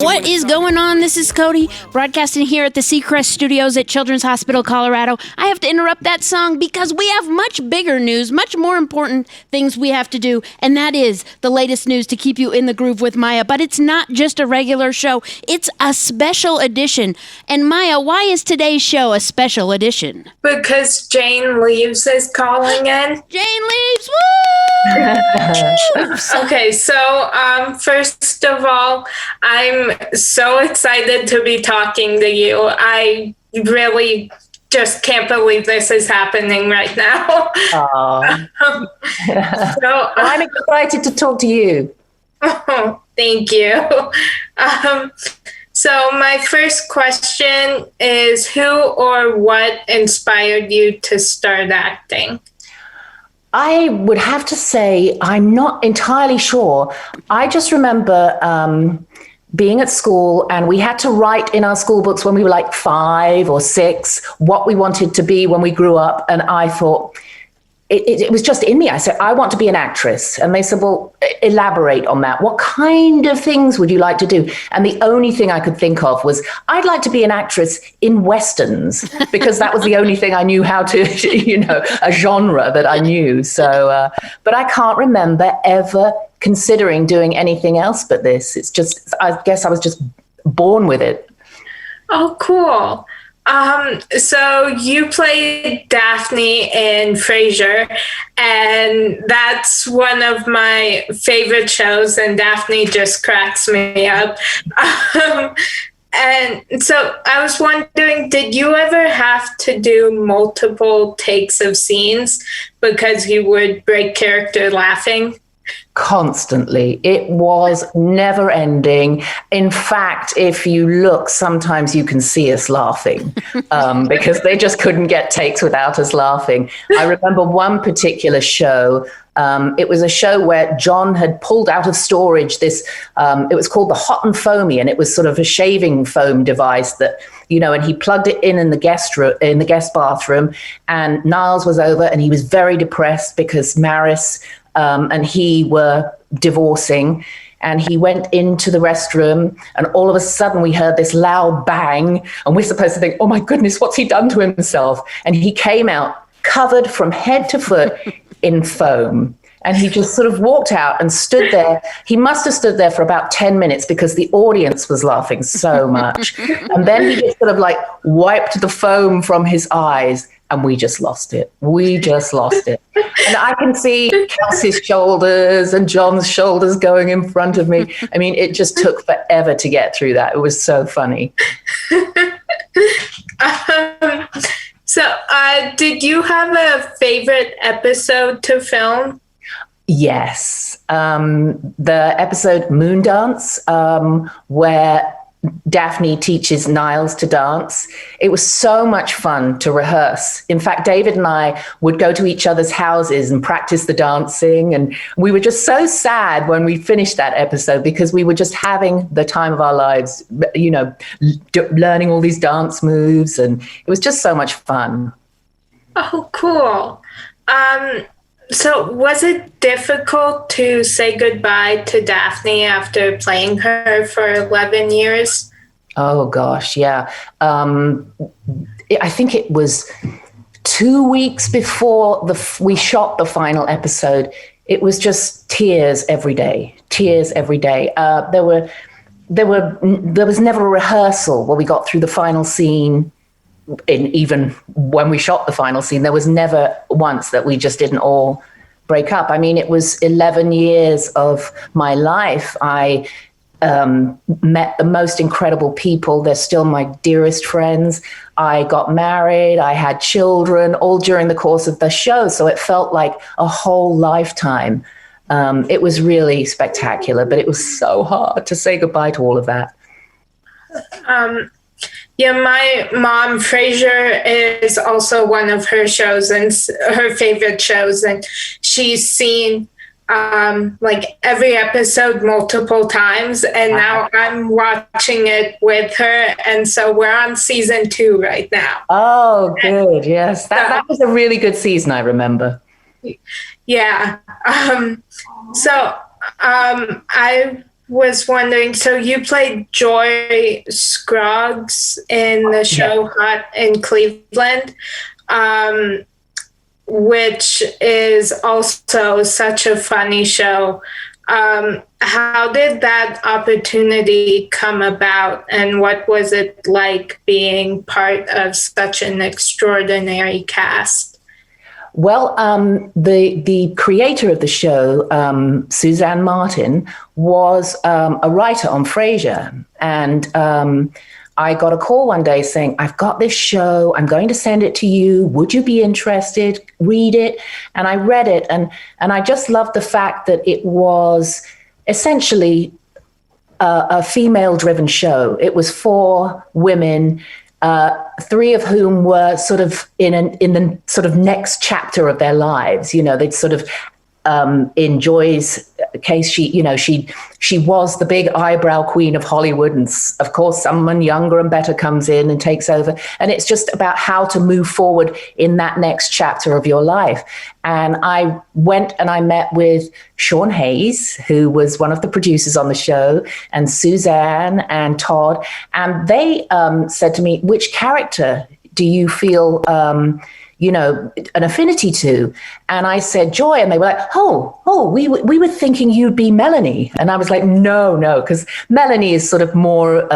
What is going on? This is Cody, broadcasting here at the Seacrest Studios at Children's Hospital, Colorado. I have to interrupt that song because we have much bigger news, much more important things we have to do, and that is the latest news to keep you in the groove with Maya. But it's not just a regular show, it's a special edition. And Maya, why is today's show a special edition? Because Jane Leeves is calling in. Jane Leeves, woo! Okay, so first of all, I'm so excited to be talking to you. I really just can't believe this is happening right now. I'm excited to talk to you. Oh, thank you. So my first question is, who or what inspired you to start acting? I would have to say I'm not entirely sure. I just remember being at school, and we had to write in our school books when we were like 5 or 6 what we wanted to be when we grew up. And I thought it was just in me. I said, I want to be an actress. And they said, well, elaborate on that. What kind of things would you like to do? And the only thing I could think of was, I'd like to be an actress in Westerns, because that was the only thing I knew how to, a genre that I knew. So, but I can't remember ever considering doing anything else but this. It's just, I guess I was just born with it. Oh, cool. So you played Daphne in Frasier, and that's one of my favorite shows, and Daphne just cracks me up. And so I was wondering, did you ever have to do multiple takes of scenes because you would break character laughing? Constantly. It was never ending. In fact, if you look, sometimes you can see us laughing because they just couldn't get takes without us laughing. I remember one particular show. It was a show where John had pulled out of storage this, it was called the Hot and Foamy, and it was sort of a shaving foam device that, and he plugged it in the guest bathroom, and Niles was over, and he was very depressed because Maris and he were divorcing, and he went into the restroom, and all of a sudden we heard this loud bang, and we're supposed to think, oh my goodness, what's he done to himself? And he came out covered from head to foot in foam. And he just sort of walked out and stood there. He must have stood there for about 10 minutes because the audience was laughing so much. And then he just sort of like wiped the foam from his eyes, and we just lost it. We just lost it. And I can see Kelsey's shoulders and John's shoulders going in front of me. I mean, it just took forever to get through that. It was so funny. So did you have a favorite episode to film? Yes. The episode Moon Dance, where Daphne teaches Niles to dance. It was so much fun to rehearse. In fact, David and I would go to each other's houses and practice the dancing. And we were just so sad when we finished that episode because we were just having the time of our lives, learning all these dance moves. And it was just so much fun. Oh, cool. So was it difficult to say goodbye to Daphne after playing her for 11 years? Oh, gosh, yeah. I think it was 2 weeks before we shot the final episode. It was just tears every day. There was never a rehearsal where we got through the final scene. Even when we shot the final scene, there was never once that we just didn't all break up. I mean, it was 11 years of my life. I met the most incredible people. They're still my dearest friends. I got married. I had children all during the course of the show. So it felt like a whole lifetime. It was really spectacular, but it was so hard to say goodbye to all of that. Yeah, my mom, Frasier, is also one of her shows and her favorite shows. And she's seen like every episode multiple times. And now I'm watching it with her. And so we're on season 2 right now. Oh, good. Yes. That was a really good season, I remember. Yeah. I was wondering, so you played Joy Scruggs in the show Hot in Cleveland, which is also such a funny show. How did that opportunity come about, and what was it like being part of such an extraordinary cast? Well, the creator of the show, Suzanne Martin, was a writer on Frasier. And I got a call one day saying, I've got this show. I'm going to send it to you. Would you be interested? Read it. And I read it. And I just loved the fact that it was essentially a female-driven show. It was 4 women, 3 of whom were sort of in the sort of next chapter of their lives. You know, they'd sort of, in Joy's case, she was the big eyebrow queen of Hollywood, and of course someone younger and better comes in and takes over, and it's just about how to move forward in that next chapter of your life. And I went and I met with Sean Hayes, who was one of the producers on the show, and Suzanne and Todd, and they said to me, which character do you feel an affinity to? And I said, Joy. And they were like, we were thinking you'd be Melanie. And I was like, no, because Melanie is sort of more,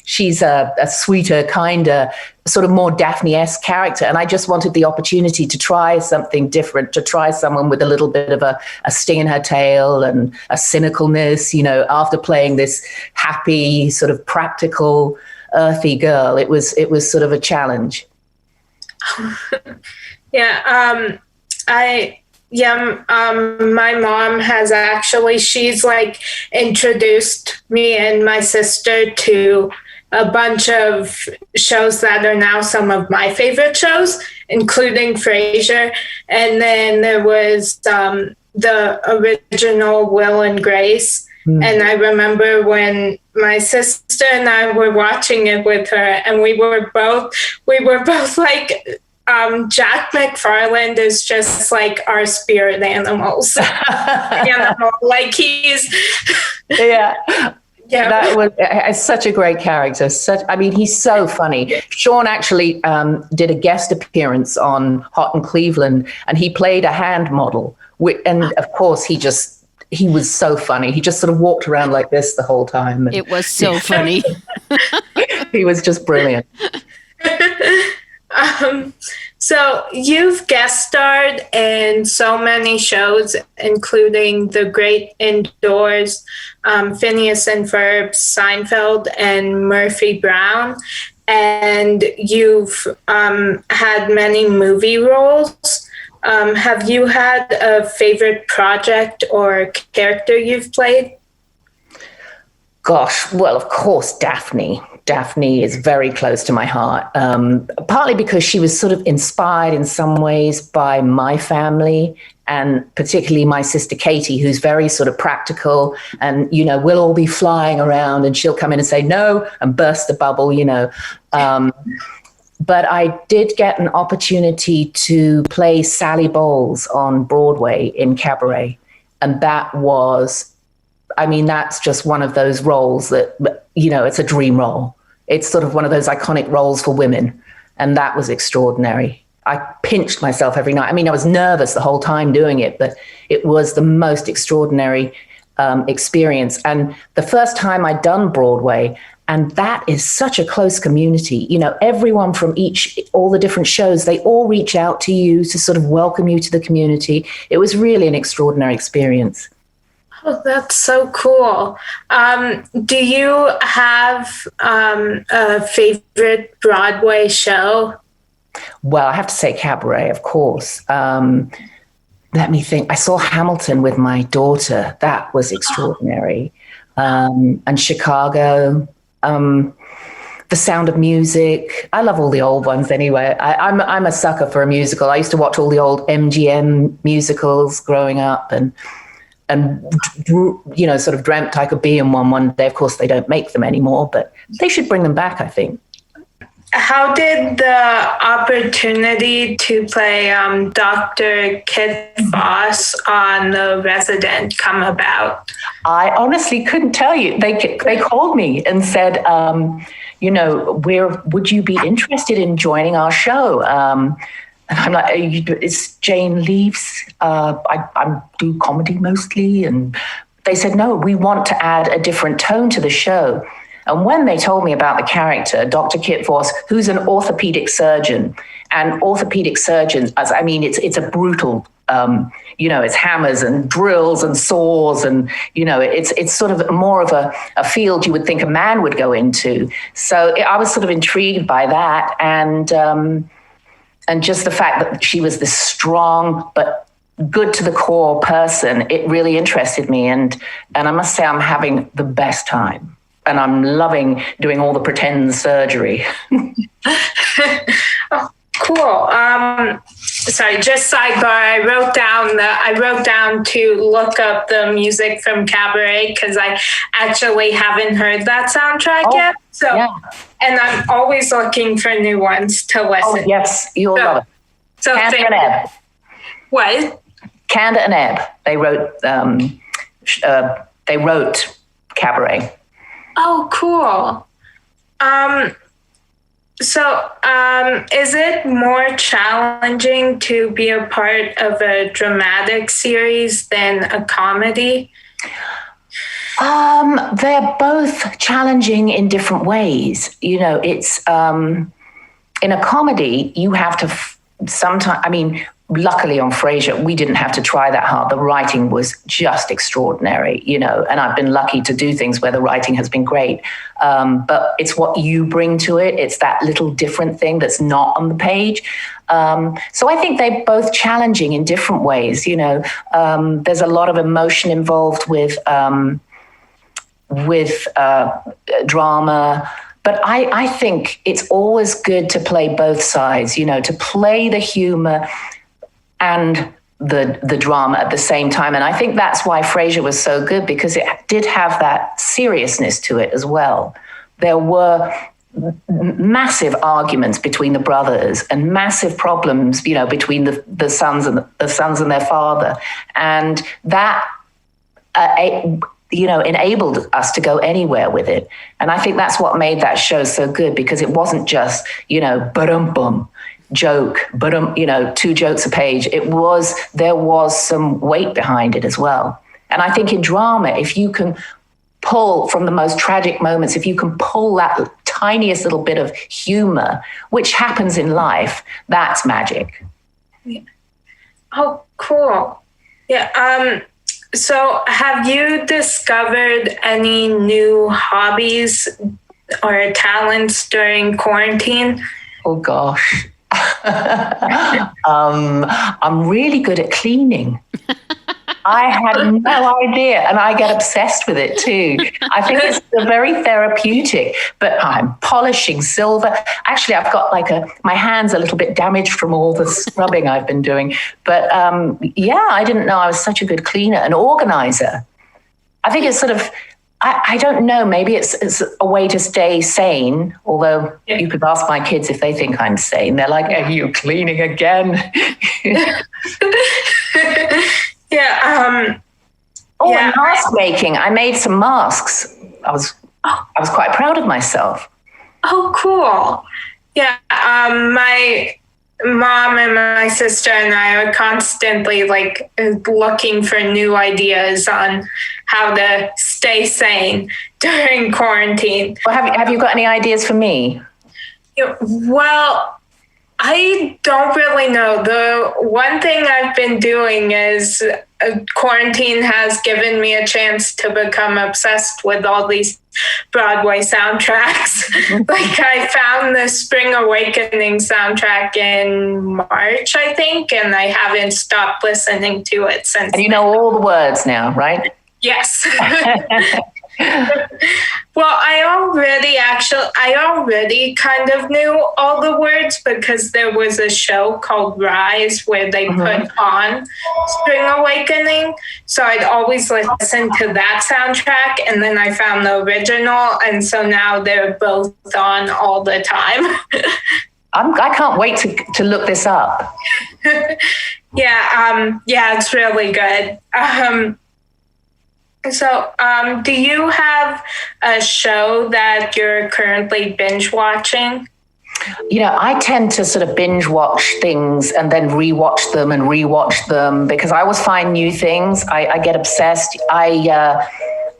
she's a sweeter, kinder, sort of more Daphne-esque character. And I just wanted the opportunity to try something different, to try someone with a little bit of a sting in her tail and a cynicalness, after playing this happy, sort of practical, earthy girl. It was sort of a challenge. My mom has actually, she's like introduced me and my sister to a bunch of shows that are now some of my favorite shows, including Frasier. And then there was the original Will and Grace. And I remember when my sister and I were watching it with her, and we were both like, Jack McFarland is just like our spirit animals. Like he's that was such a great character. He's so funny. Sean actually did a guest appearance on Hot in Cleveland, and he played a hand model. And of course, he was so funny. He just sort of walked around like this the whole time. It was so funny. He was just brilliant. So you've guest starred in so many shows, including The Great Indoors, Phineas and Ferb, Seinfeld, and Murphy Brown. And you've had many movie roles. Have you had a favorite project or character you've played? Gosh, well, of course, Daphne. Daphne is very close to my heart, partly because she was sort of inspired in some ways by my family, and particularly my sister Katie, who's very sort of practical, and, we'll all be flying around and she'll come in and say no and burst the bubble, But I did get an opportunity to play Sally Bowles on Broadway in Cabaret. And that was, that's just one of those roles that, it's a dream role. It's sort of one of those iconic roles for women. And that was extraordinary. I pinched myself every night. I was nervous the whole time doing it, but it was the most extraordinary experience. And the first time I'd done Broadway, and that is such a close community. Everyone from all the different shows, they all reach out to you to sort of welcome you to the community. It was really an extraordinary experience. Oh, that's so cool. Do you have a favorite Broadway show? Well, I have to say Cabaret, of course. Let me think. I saw Hamilton with my daughter. That was extraordinary. And Chicago. The Sound of Music. I love all the old ones anyway. I'm a sucker for a musical. I used to watch all the old MGM musicals growing up, and sort of dreamt I could be in one day. Of course, they don't make them anymore, but they should bring them back, I think. How did the opportunity to play Dr. Kit Voss on The Resident come about? I honestly couldn't tell you. They called me and said, would you be interested in joining our show? And I'm like, it's Jane Leeves. I do comedy mostly. And they said, no, we want to add a different tone to the show. And when they told me about the character, Dr. Kit Voss, who's an orthopedic surgeon, and orthopedic surgeons, it's a brutal, it's hammers and drills and saws, and, it's sort of more of a field you would think a man would go into. So I was sort of intrigued by that. And just the fact that she was this strong but good to the core person, it really interested me. And I must say, I'm having the best time. And I'm loving doing all the pretend surgery. Oh, cool. Sorry, just sidebar. I wrote down to look up the music from Cabaret because I actually haven't heard that soundtrack yet. So, yeah. And I'm always looking for new ones to listen. Oh, yes, you'll love it. So Cantor and Ebb. What? Cantor and Ebb. They wrote Cabaret. Oh, cool. So is it more challenging to be a part of a dramatic series than a comedy? They're both challenging in different ways. It's in a comedy, you have to sometimes, luckily on Frasier, we didn't have to try that hard. The writing was just extraordinary, and I've been lucky to do things where the writing has been great. But it's what you bring to it. It's that little different thing that's not on the page. So I think they're both challenging in different ways. There's a lot of emotion involved with drama. But I think it's always good to play both sides, to play the humor and the drama at the same time. And I think that's why Frasier was so good, because it did have that seriousness to it as well. There were massive arguments between the brothers and massive problems, between the sons and the sons and their father. And that enabled us to go anywhere with it. And I think that's what made that show so good, because it wasn't just, ba-dum-bum, joke, but, two jokes a page. There was some weight behind it as well. And I think in drama, if you can pull from the most tragic moments, if you can pull that tiniest little bit of humor, which happens in life, that's magic. Yeah. Oh, cool. Yeah. So have you discovered any new hobbies or talents during quarantine? Oh, gosh. I'm really good at cleaning. I had no idea, and I get obsessed with it too. I think it's very therapeutic, but I'm polishing silver. Actually, I've got my hand's a little bit damaged from all the scrubbing I've been doing. But I didn't know I was such a good cleaner and organizer. I think it's sort of, I don't know, maybe it's a way to stay sane, although you could ask my kids if they think I'm sane. They're like, are you cleaning again? Yeah. And mask making. I made some masks. I was quite proud of myself. Oh, cool. Yeah. My mom and my sister and I are constantly looking for new ideas on how to stay sane during quarantine. Well, have you got any ideas for me? Well, I don't really know. The one thing I've been doing is quarantine has given me a chance to become obsessed with all these Broadway soundtracks. I found the Spring Awakening soundtrack in March, I think, and I haven't stopped listening to it since. And you know all the words now, right? Yes. Well, I already kind of knew all the words because there was a show called Rise where they put on Spring Awakening. So I'd always listen to that soundtrack, and then I found the original, and so now they're both on all the time. I can't wait to look this up. Yeah, it's really good. So, do you have a show that you're currently binge watching? I tend to sort of binge watch things and then rewatch them because I always find new things. I get obsessed. I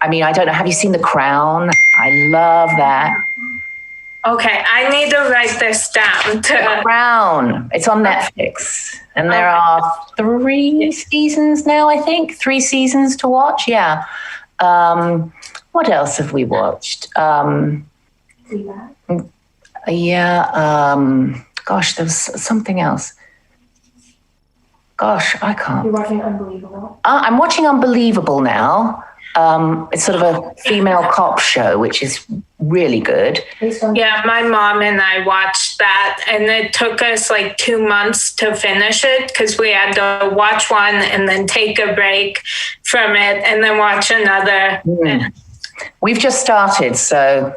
don't know. Have you seen The Crown? I love that. Okay, I need to write this down. The Crown. It's on Netflix. And there are 3 seasons now, I think. 3 seasons to watch, yeah. What else have we watched? Gosh, there was something else. Gosh, I can't. You're watching Unbelievable? I'm watching Unbelievable now. It's sort of a female cop show, which is really good. Yeah, my mom and I watched that, and it took us like 2 months to finish it because we had to watch one and then take a break from it and then watch another. We've just started, so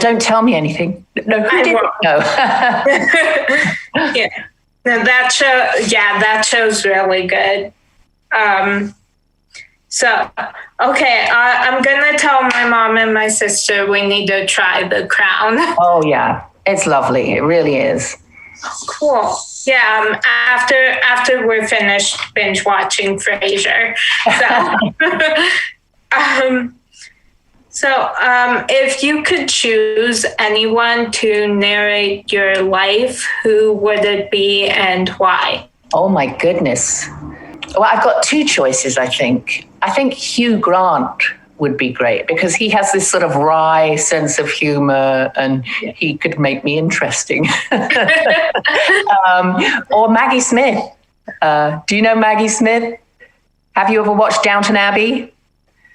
don't tell me anything. No, who didn't know? Yeah, no, that show's really good. So, okay, I'm going to tell my mom and my sister we need to try The Crown. Oh, yeah. It's lovely. It really is. Cool. Yeah, after we're finished binge watching Frasier. So, if you could choose anyone to narrate your life, who would it be and why? Oh, my goodness. Well, I've got 2 choices, I think. I think Hugh Grant would be great because he has this sort of wry sense of humor and he could make me interesting. Or Maggie Smith. Do you know Maggie Smith? Have you ever watched Downton Abbey?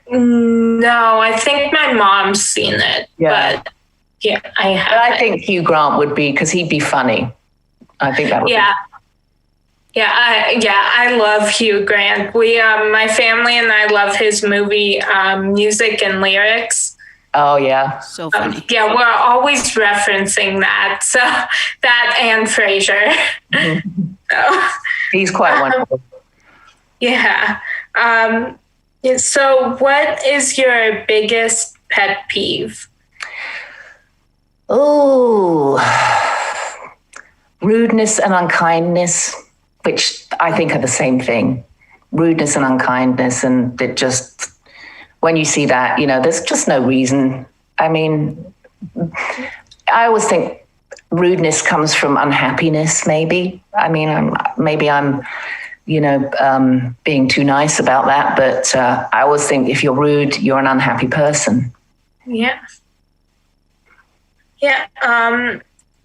No, I think my mom's seen it. Yeah. But yeah, I have. But I think Hugh Grant would be, because he'd be funny. I think that would be. I love Hugh Grant. We, my family and I love his movie, Music and Lyrics. Oh, yeah. So funny. Yeah, we're always referencing that. So that and Frasier. So, He's quite wonderful. Yeah. So what is your biggest pet peeve? Oh, rudeness and unkindness, which I think are the same thing. Rudeness and unkindness, and it just, when you see that, there's just no reason. I mean, I always think rudeness comes from unhappiness, maybe. I mean, I'm being too nice about that, but I always think if you're rude, you're an unhappy person. Yeah. Yeah.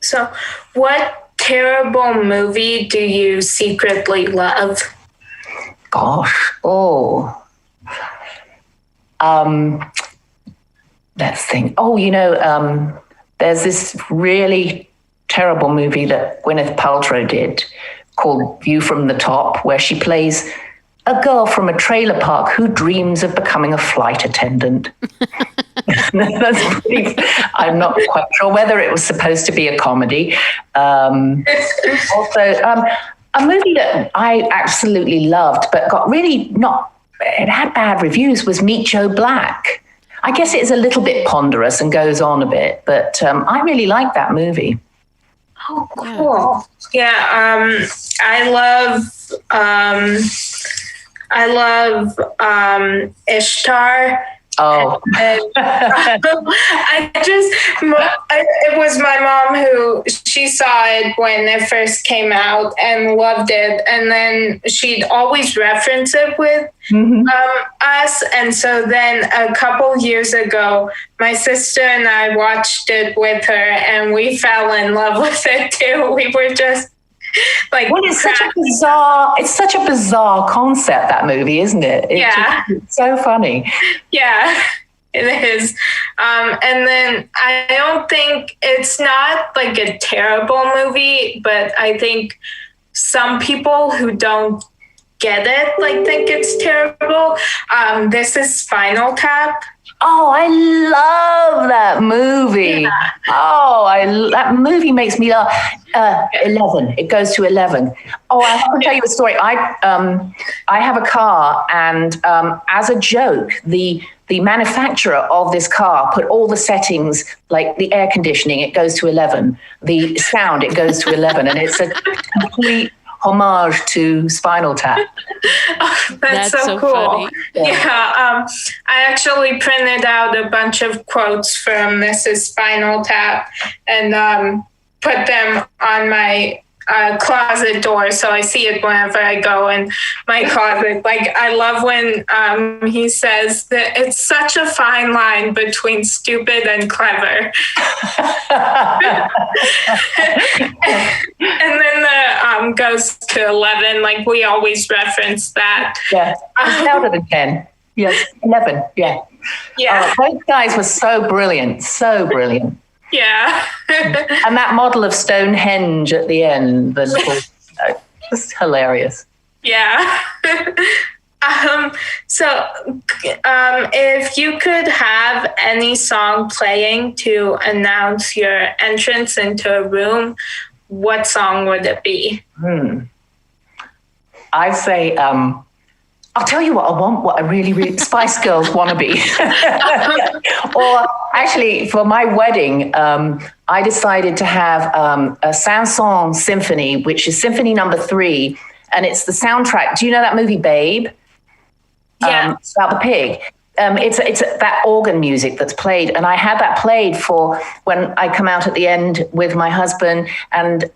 So what terrible movie do you secretly love? Gosh. Let's think. There's this really terrible movie that Gwyneth Paltrow did called View from the Top, where she plays a girl from a trailer park who dreams of becoming a flight attendant. I'm not quite sure whether it was supposed to be a comedy. Also, a movie that I absolutely loved, but got really it had bad reviews, was Meet Joe Black. I guess it is a little bit ponderous and goes on a bit, but I really like that movie. Oh, cool. Yeah, I love Ishtar. Oh, it was my mom who, she saw it when it first came out and loved it. And then she'd always reference it with us. And so then a couple years ago, my sister and I watched it with her and we fell in love with it too. We were just like, well, it's such a bizarre concept, that movie, isn't it? It's so funny. Yeah. It is. And then I don't think it's not like a terrible movie, but I think some people who don't get it like think it's terrible. This is Spinal Tap. Oh, I love that movie. Yeah. Oh, that movie makes me laugh. 11. It goes to 11. Oh, I have to tell you a story. I have a car, and as a joke, the manufacturer of this car put all the settings, like the air conditioning, it goes to 11. The sound, it goes to 11, and it's a complete homage to Spinal Tap. Oh, that's so cool. Funny. Yeah. I actually printed out a bunch of quotes from Mrs. Spinal Tap and put them on my closet door, so I see it whenever I go in my closet. Like, I love when he says that it's such a fine line between stupid and clever. And then the goes to 11. Like, we always reference that. Yeah, it's louder than 10. Yes, 11. Yeah. Yeah. Those guys were so brilliant. So brilliant. Yeah. And that model of Stonehenge at the end, the little, just hilarious. Yeah. So if you could have any song playing to announce your entrance into a room, what song would it be? I'd say, I'll tell you what I want, what I really Spice Girls Wannabe. Or actually, for my wedding, I decided to have a Sanson symphony, which is Symphony Number 3, and it's the soundtrack. Do you know that movie Babe? Yeah. It's about the pig. It's that organ music that's played, and I had that played for when I come out at the end with my husband and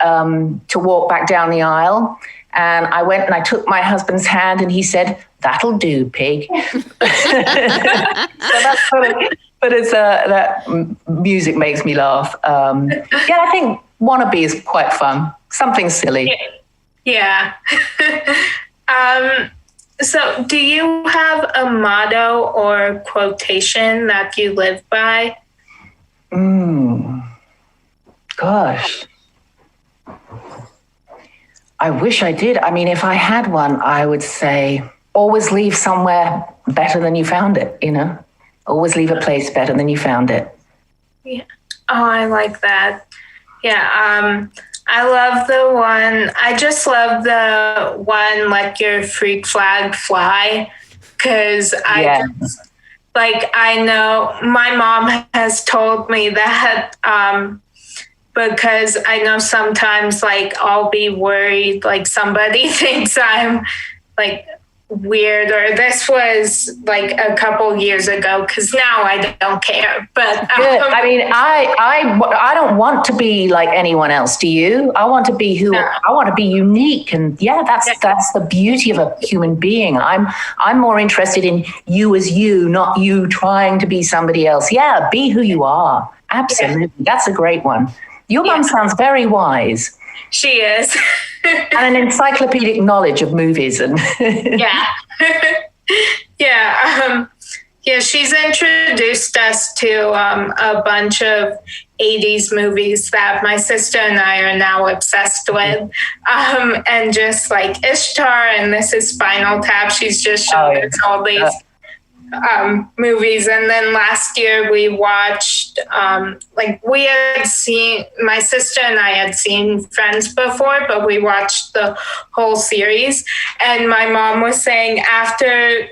to walk back down the aisle. And I went and I took my husband's hand, and he said, "That'll do, pig." So that's sort of, but it's that music makes me laugh. Yeah, I think Wannabe is quite fun. Something silly. Yeah. So do you have a motto or quotation that you live by? Gosh. I wish I did. I mean, if I had one, I would say, always leave somewhere better than you found it, you know? Always leave a place better than you found it. Yeah. Oh, I like that. Yeah. I love the one. I just love the one, let your freak flag fly. Because I know my mom has told me that because I know sometimes like I'll be worried like somebody thinks I'm like weird, or this was like a couple years ago, because now I don't care. But good. I mean, I don't want to be like anyone else. Do you? I want to be I want to be unique, and that's the beauty of a human being. I'm more interested in you as you, not you trying to be somebody else. Yeah, be who you are. Absolutely, that's a great one. Your mum sounds very wise. She is. And an encyclopedic knowledge of movies and she's introduced us to a bunch of 80s movies that my sister and I are now obsessed with, and just like Ishtar and This Is Spinal Tap. She's just showed us all these movies. And then last year we watched my sister and I had seen Friends before, but we watched the whole series. And my mom was saying after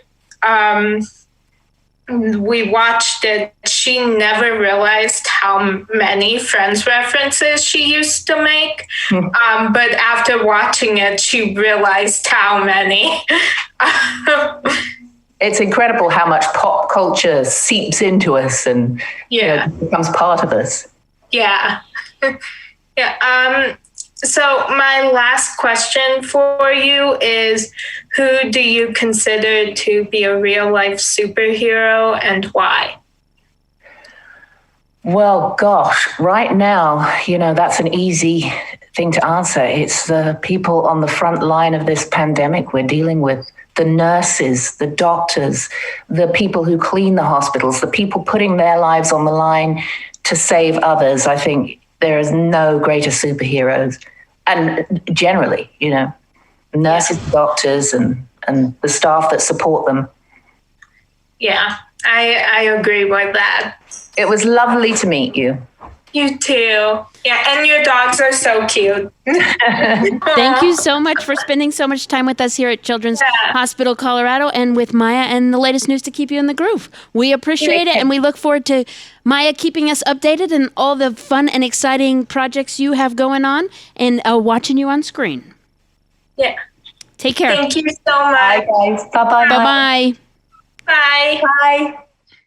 we watched it, she never realized how many Friends references she used to make. But after watching it, she realized how many. It's incredible how much pop culture seeps into us and becomes part of us. Yeah. So my last question for you is, who do you consider to be a real life superhero and why? Well, gosh, right now, that's an easy thing to answer. It's the people on the front line of this pandemic we're dealing with. The nurses, the doctors, the people who clean the hospitals, the people putting their lives on the line to save others. I think there is no greater superheroes. And generally, nurses, doctors, and the staff that support them. Yeah, I agree with that. It was lovely to meet you. You too. Yeah, and your dogs are so cute. Thank you so much for spending so much time with us here at Children's Hospital Colorado and with Maya and the latest news to keep you in the groove. We appreciate it, and we look forward to Maya keeping us updated and all the fun and exciting projects you have going on and watching you on screen. Yeah. Take care. Thank you so much. Bye, guys. Bye-bye. Bye-bye. Bye. Bye.